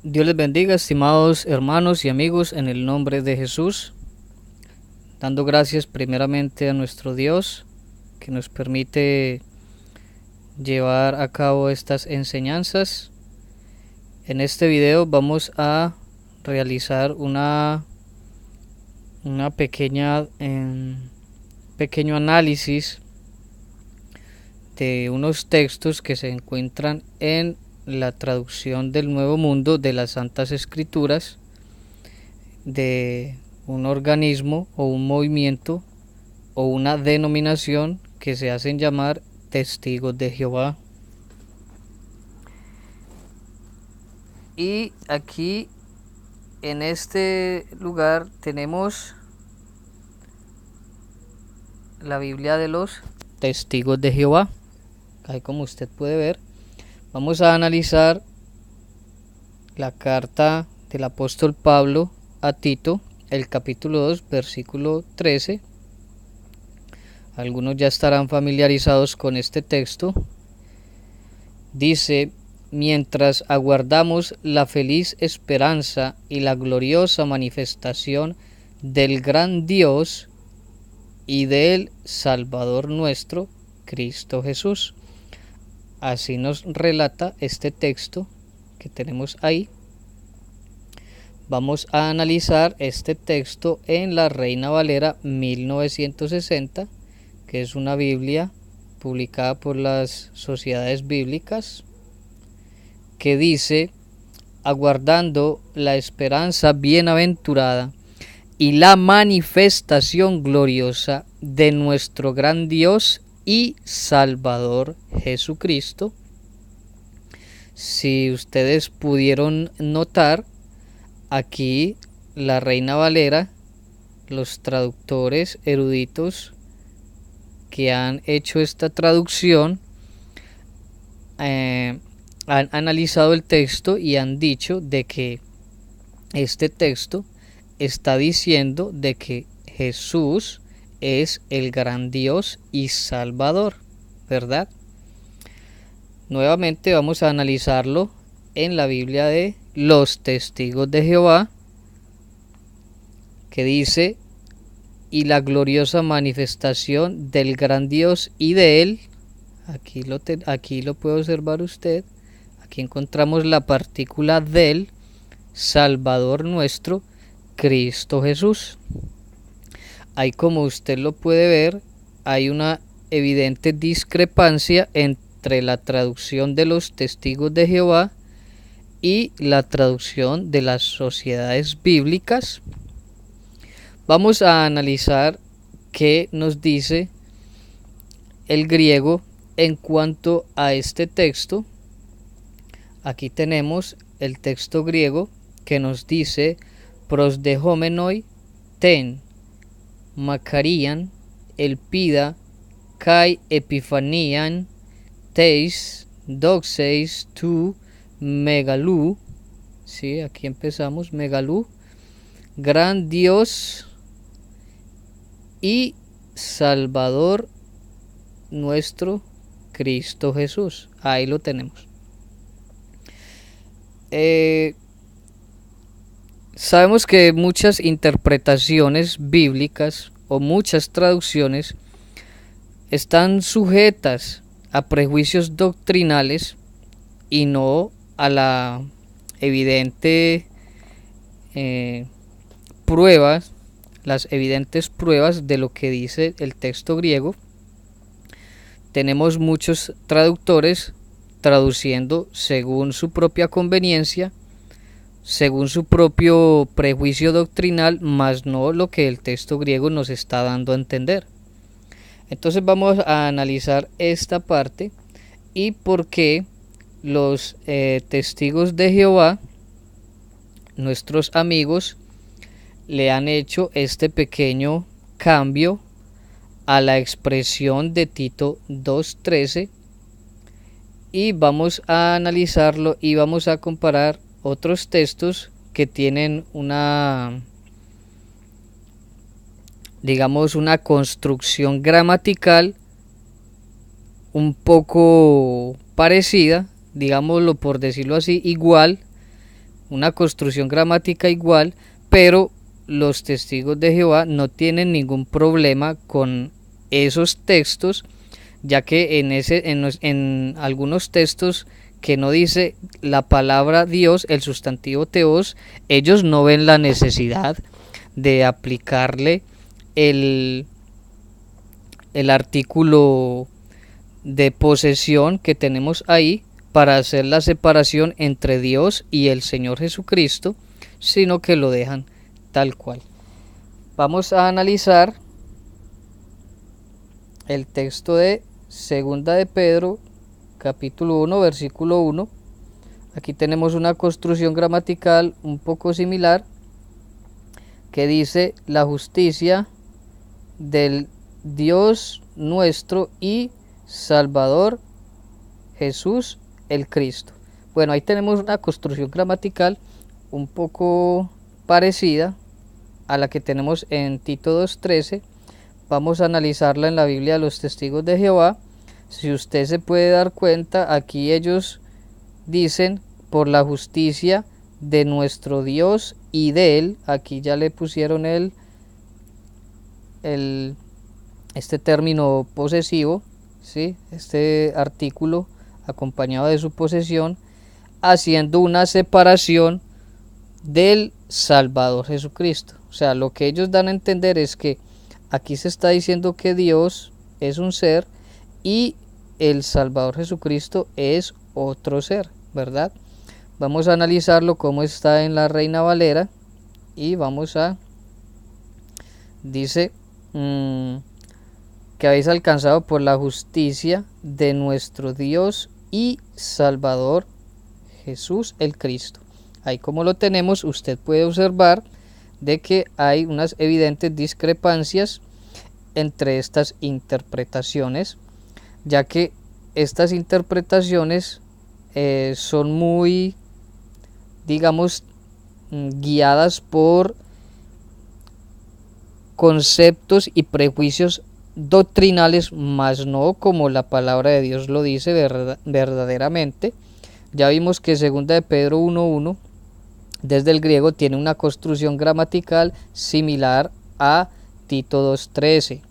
Dios les bendiga, estimados hermanos y amigos, en el nombre de Jesús, dando gracias primeramente a nuestro Dios que nos permite llevar a cabo estas enseñanzas. En este video vamos a realizar una pequeño análisis de unos textos que se encuentran en la traducción del Nuevo Mundo de las Santas Escrituras, de un organismo o un movimiento o una denominación que se hacen llamar Testigos de Jehová. Y aquí en este lugar tenemos la Biblia de los Testigos de Jehová. Ahí, como usted puede ver, vamos a analizar la carta del apóstol Pablo a Tito, el capítulo 2, versículo 13. Algunos ya estarán familiarizados con este texto. Dice: mientras aguardamos la feliz esperanza y la gloriosa manifestación del gran Dios y del Salvador nuestro, Cristo Jesús. Así nos relata este texto que tenemos ahí. Vamos a analizar este texto en la Reina Valera 1960, que es una Biblia publicada por las Sociedades Bíblicas, que dice: aguardando la esperanza bienaventurada y la manifestación gloriosa de nuestro gran Dios y Salvador Jesucristo. Si ustedes pudieron notar, aquí la Reina Valera, los traductores eruditos que han hecho esta traducción, han analizado el texto y han dicho de que este texto está diciendo de que Jesús es el gran Dios y Salvador, ¿verdad? Nuevamente vamos a analizarlo en la Biblia de los Testigos de Jehová, que dice: y la gloriosa manifestación del gran Dios y de él. Aquí lo puede observar usted. Aquí encontramos la partícula del Salvador nuestro, Cristo Jesús. Ahí, como usted lo puede ver, hay una evidente discrepancia entre la traducción de los Testigos de Jehová y la traducción de las Sociedades Bíblicas. Vamos a analizar qué nos dice el griego en cuanto a este texto. Aquí tenemos el texto griego que nos dice: prosdehomenoi ten Macarian elpida kai epifanian teis doxeis tu megalú. Sí, aquí empezamos, megalú, gran Dios y Salvador nuestro, Cristo Jesús. Ahí lo tenemos. Sabemos que muchas interpretaciones bíblicas o muchas traducciones están sujetas a prejuicios doctrinales y no a la evidente las evidentes pruebas de lo que dice el texto griego. Tenemos muchos traductores traduciendo según su propia conveniencia, según su propio prejuicio doctrinal, más no lo que el texto griego nos está dando a entender. Entonces vamos a analizar esta parte y por qué los testigos de Jehová, nuestros amigos, le han hecho este pequeño cambio a la expresión de Tito 2:13, y vamos a analizarlo y vamos a comparar otros textos que tienen una construcción gramatical un poco parecida, digámoslo por decirlo así, igual, una construcción gramática igual, pero los testigos de Jehová no tienen ningún problema con esos textos, ya que en algunos textos que no dice la palabra Dios, el sustantivo teos, ellos no ven la necesidad de aplicarle el artículo de posesión que tenemos ahí para hacer la separación entre Dios y el Señor Jesucristo, sino que lo dejan tal cual. Vamos a analizar el texto de Segunda de Pedro, capítulo 1, versículo 1. Aquí tenemos una construcción gramatical un poco similar que dice: la justicia del Dios nuestro y Salvador Jesús el Cristo. Bueno, ahí tenemos una construcción gramatical un poco parecida a la que tenemos en Tito 2:13. Vamos a analizarla en la Biblia de los Testigos de Jehová. Si usted se puede dar cuenta, aquí ellos dicen: por la justicia de nuestro Dios y de él. Aquí ya le pusieron este término posesivo, ¿sí? Este artículo acompañado de su posesión, haciendo una separación del Salvador Jesucristo. O sea, lo que ellos dan a entender es que aquí se está diciendo que Dios es un ser y el Salvador Jesucristo es otro ser, ¿verdad? Vamos a analizarlo como está en la Reina Valera y dice que habéis alcanzado por la justicia de nuestro Dios y Salvador Jesús el Cristo. Ahí como lo tenemos, usted puede observar de que hay unas evidentes discrepancias entre estas interpretaciones, ya que estas interpretaciones son muy, digamos, guiadas por conceptos y prejuicios doctrinales, más no como la palabra de Dios lo dice verdaderamente. Ya vimos que segunda de Pedro 1:1 desde el griego tiene una construcción gramatical similar a Tito 2:13.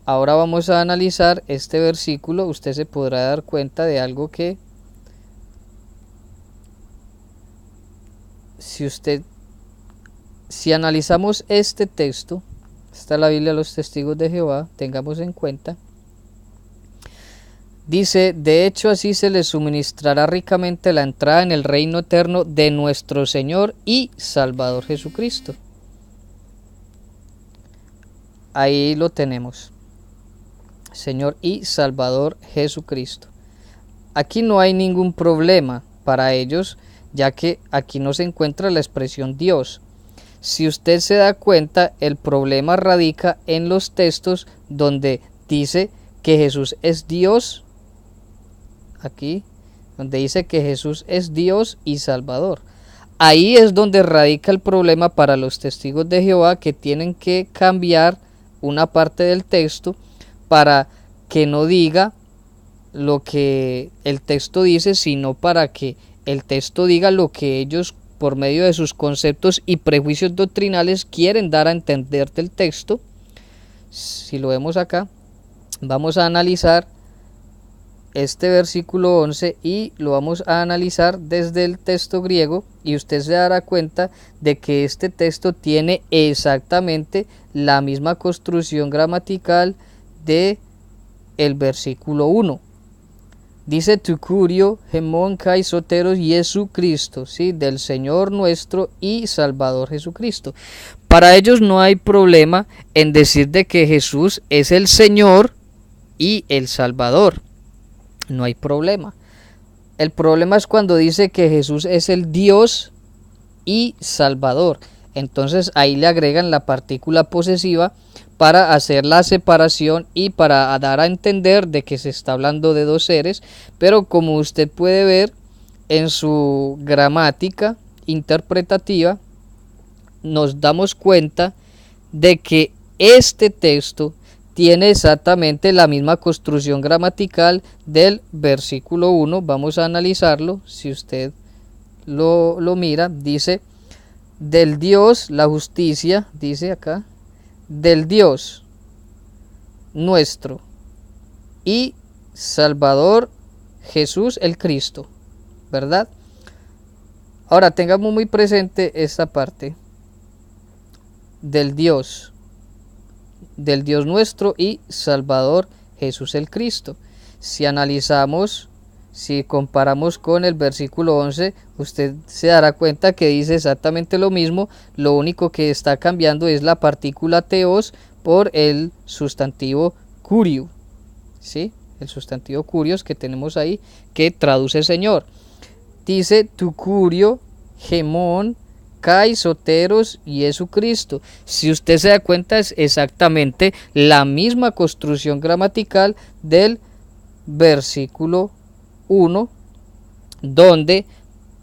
Ahora vamos a analizar este versículo. Usted se podrá dar cuenta de algo que si analizamos este texto, está la Biblia de los Testigos de Jehová, tengamos en cuenta, dice: de hecho así se les suministrará ricamente la entrada en el reino eterno de nuestro Señor y Salvador Jesucristo. Ahí lo tenemos, Señor y Salvador Jesucristo. Aquí no hay ningún problema para ellos, ya que aquí no se encuentra la expresión Dios. Si usted se da cuenta, el problema radica en los textos donde dice que Jesús es Dios. Aquí, donde dice que Jesús es Dios y Salvador. Ahí es donde radica el problema para los testigos de Jehová, que tienen que cambiar una parte del texto para que no diga lo que el texto dice, sino para que el texto diga lo que ellos, por medio de sus conceptos y prejuicios doctrinales, quieren dar a entender del texto. Si lo vemos acá, vamos a analizar este versículo 11 y lo vamos a analizar desde el texto griego, y usted se dará cuenta de que este texto tiene exactamente la misma construcción gramatical de el versículo 1. Dice: tu curio, gemón, kai, soteros, Jesucristo, ¿sí? Del Señor nuestro y Salvador Jesucristo. Para ellos no hay problema en decir de que Jesús es el Señor y el Salvador. No hay problema. El problema es cuando dice que Jesús es el Dios y Salvador. Entonces ahí le agregan la partícula posesiva para hacer la separación y para dar a entender de que se está hablando de dos seres, pero como usted puede ver en su gramática interpretativa, nos damos cuenta de que este texto tiene exactamente la misma construcción gramatical del versículo 1. Vamos a analizarlo, si usted lo mira, dice, del Dios, la justicia, dice acá, del Dios nuestro y Salvador Jesús el Cristo, ¿verdad? Ahora tengamos muy presente esta parte del Dios nuestro y Salvador Jesús el Cristo. Si analizamos, si comparamos con el versículo 11, usted se dará cuenta que dice exactamente lo mismo, lo único que está cambiando es la partícula teos por el sustantivo curio, ¿sí? El sustantivo curios que tenemos ahí, que traduce Señor. Dice tu curio, gemón, kai, soteros y Jesucristo. Si usted se da cuenta, es exactamente la misma construcción gramatical del versículo 1, donde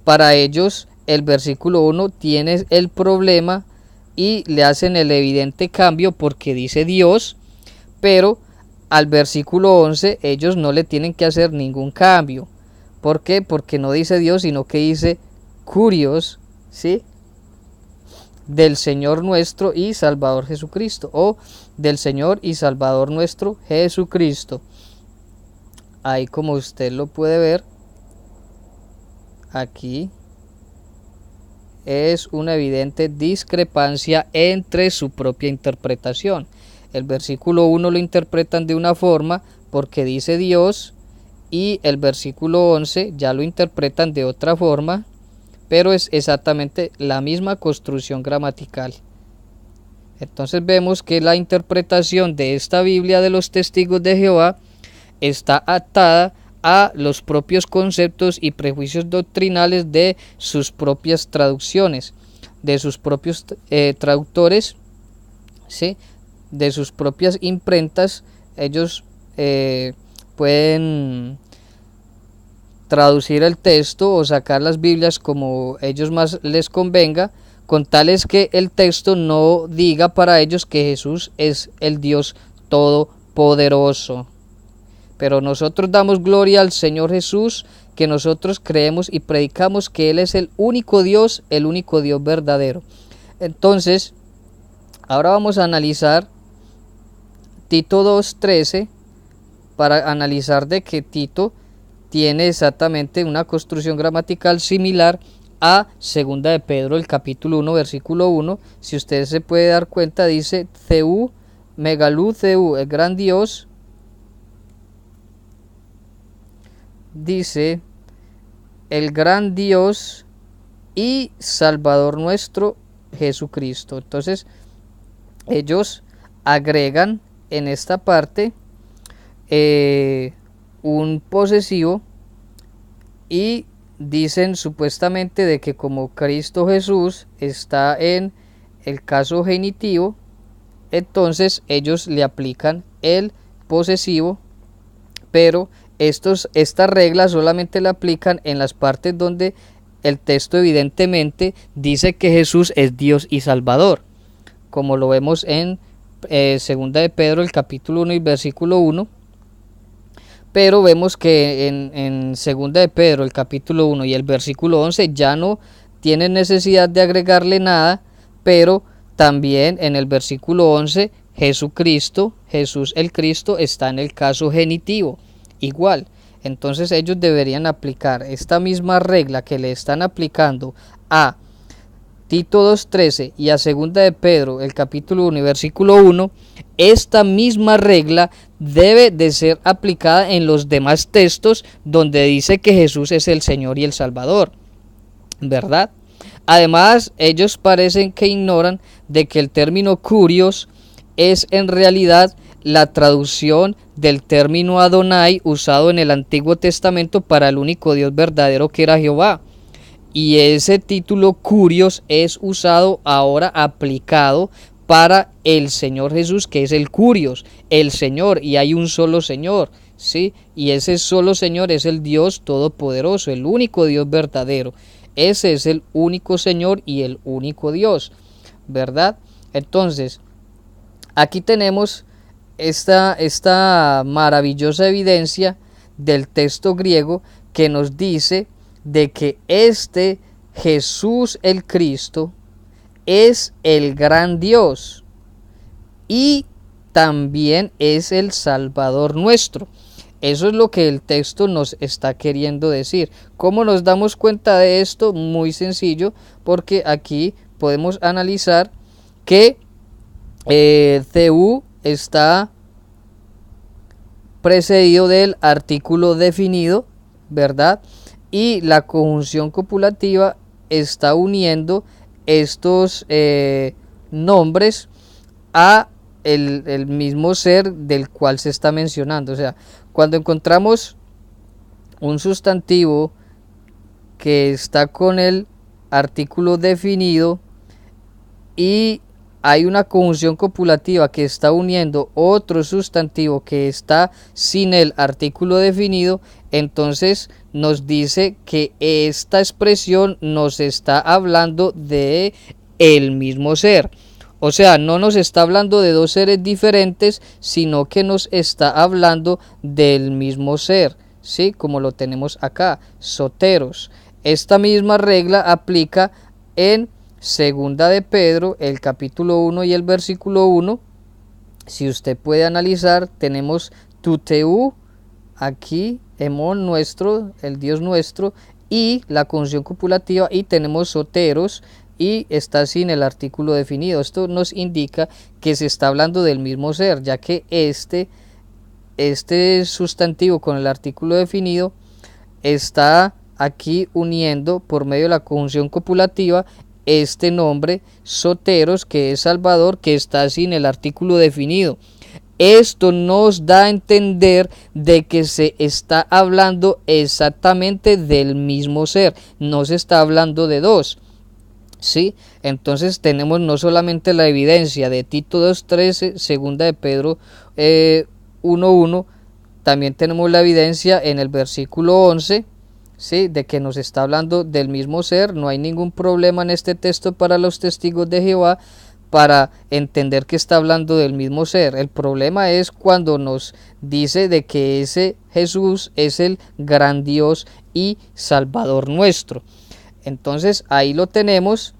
para ellos el versículo 1 tiene el problema y le hacen el evidente cambio porque dice Dios, pero al versículo 11 ellos no le tienen que hacer ningún cambio. ¿Por qué? Porque no dice Dios, sino que dice curios, ¿sí? Del Señor nuestro y Salvador Jesucristo, o del Señor y Salvador nuestro Jesucristo. Ahí, como usted lo puede ver, aquí es una evidente discrepancia entre su propia interpretación. El versículo 1 lo interpretan de una forma porque dice Dios, y el versículo 11 ya lo interpretan de otra forma, pero es exactamente la misma construcción gramatical. Entonces vemos que la interpretación de esta Biblia de los Testigos de Jehová está atada a los propios conceptos y prejuicios doctrinales de sus propias traducciones, de sus propios traductores, ¿sí? De sus propias imprentas. Ellos pueden traducir el texto o sacar las Biblias como ellos más les convenga, con tales que el texto no diga para ellos que Jesús es el Dios todopoderoso. Pero nosotros damos gloria al Señor Jesús, que nosotros creemos y predicamos que Él es el único Dios verdadero. Entonces, ahora vamos a analizar Tito 2:13, para analizar de que Tito tiene exactamente una construcción gramatical similar a segunda de Pedro, el capítulo 1, versículo 1. Si usted se puede dar cuenta, dice Theou, Megalú Theou, el gran Dios, dice el gran Dios y Salvador nuestro Jesucristo. Entonces ellos agregan en esta parte un posesivo y dicen supuestamente de que como Cristo Jesús está en el caso genitivo, entonces ellos le aplican el posesivo, pero esta regla solamente la aplican en las partes donde el texto evidentemente dice que Jesús es Dios y Salvador, como lo vemos en segunda de Pedro, el capítulo 1 y versículo 1. Pero vemos que en segunda de Pedro, el capítulo 1 y el versículo 11 ya no tienen necesidad de agregarle nada, pero también en el versículo 11 Jesucristo, Jesús el Cristo, está en el caso genitivo, igual. Entonces ellos deberían aplicar esta misma regla que le están aplicando a Tito 2:13 y a segunda de Pedro, el capítulo 1 y versículo 1, esta misma regla debe de ser aplicada en los demás textos donde dice que Jesús es el Señor y el Salvador, ¿verdad? Además, ellos parecen que ignoran de que el término curios es en realidad la traducción del término Adonai usado en el Antiguo Testamento para el único Dios verdadero que era Jehová. Y ese título curios es usado ahora aplicado para el Señor Jesús, que es el curios, el Señor, y hay un solo Señor, ¿sí? Y ese solo Señor es el Dios todopoderoso, el único Dios verdadero. Ese es el único Señor y el único Dios, ¿verdad? Entonces, aquí tenemos esta maravillosa evidencia del texto griego que nos dice de que este Jesús el Cristo es el gran Dios y también es el Salvador nuestro. Eso es lo que el texto nos está queriendo decir. ¿Cómo nos damos cuenta de esto? Muy sencillo, porque aquí podemos analizar que CU está precedido del artículo definido, ¿verdad? Y la conjunción copulativa está uniendo estos nombres a el mismo ser del cual se está mencionando. O sea, cuando encontramos un sustantivo que está con el artículo definido y hay una conjunción copulativa que está uniendo otro sustantivo que está sin el artículo definido, entonces nos dice que esta expresión nos está hablando de el mismo ser. O sea, no nos está hablando de dos seres diferentes, sino que nos está hablando del mismo ser, ¿sí? Como lo tenemos acá, soteros. Esta misma regla aplica en Segunda de Pedro, el capítulo 1 y el versículo 1. Si usted puede analizar, tenemos tuteu, aquí, emon nuestro, el Dios nuestro, y la conjunción copulativa, y tenemos soteros, y está sin el artículo definido. Esto nos indica que se está hablando del mismo ser, ya que este sustantivo con el artículo definido está aquí uniendo por medio de la conjunción copulativa este nombre soteros, que es Salvador, que está sin el artículo definido. Esto nos da a entender de que se está hablando exactamente del mismo ser, no se está hablando de dos, ¿sí? Entonces tenemos no solamente la evidencia de Tito 2.13, segunda de Pedro 1.1, también tenemos la evidencia en el versículo 11, ¿sí? De que nos está hablando del mismo ser. No hay ningún problema en este texto para los testigos de Jehová para entender que está hablando del mismo ser. El problema es cuando nos dice de que ese Jesús es el gran Dios y Salvador nuestro. Entonces ahí lo tenemos.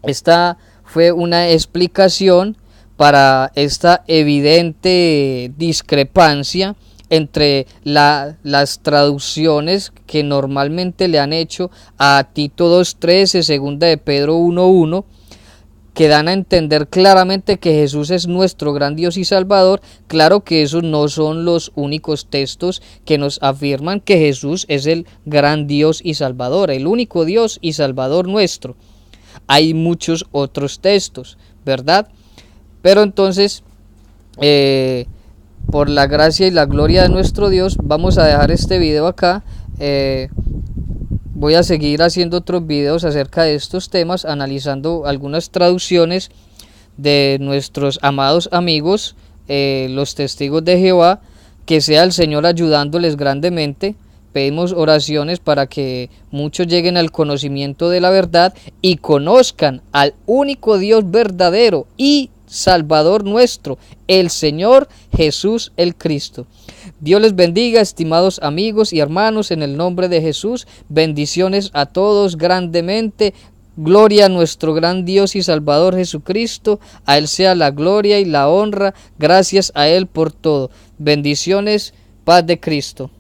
Esta fue una explicación para esta evidente discrepancia entre las traducciones que normalmente le han hecho a Tito 2.13, segunda de Pedro 1.1, que dan a entender claramente que Jesús es nuestro gran Dios y Salvador. Claro que esos no son los únicos textos que nos afirman que Jesús es el gran Dios y Salvador, el único Dios y Salvador nuestro. Hay muchos otros textos, ¿verdad? Pero entonces, por la gracia y la gloria de nuestro Dios, vamos a dejar este video acá. Voy a seguir haciendo otros videos acerca de estos temas, analizando algunas traducciones de nuestros amados amigos, los testigos de Jehová. Que sea el Señor ayudándoles grandemente. Pedimos oraciones para que muchos lleguen al conocimiento de la verdad y conozcan al único Dios verdadero y Salvador nuestro, el Señor Jesús el Cristo. Dios les bendiga, estimados amigos y hermanos, en el nombre de Jesús. Bendiciones a todos grandemente. Gloria a nuestro gran Dios y Salvador Jesucristo. A Él sea la gloria y la honra. Gracias a Él por todo. Bendiciones, paz de Cristo.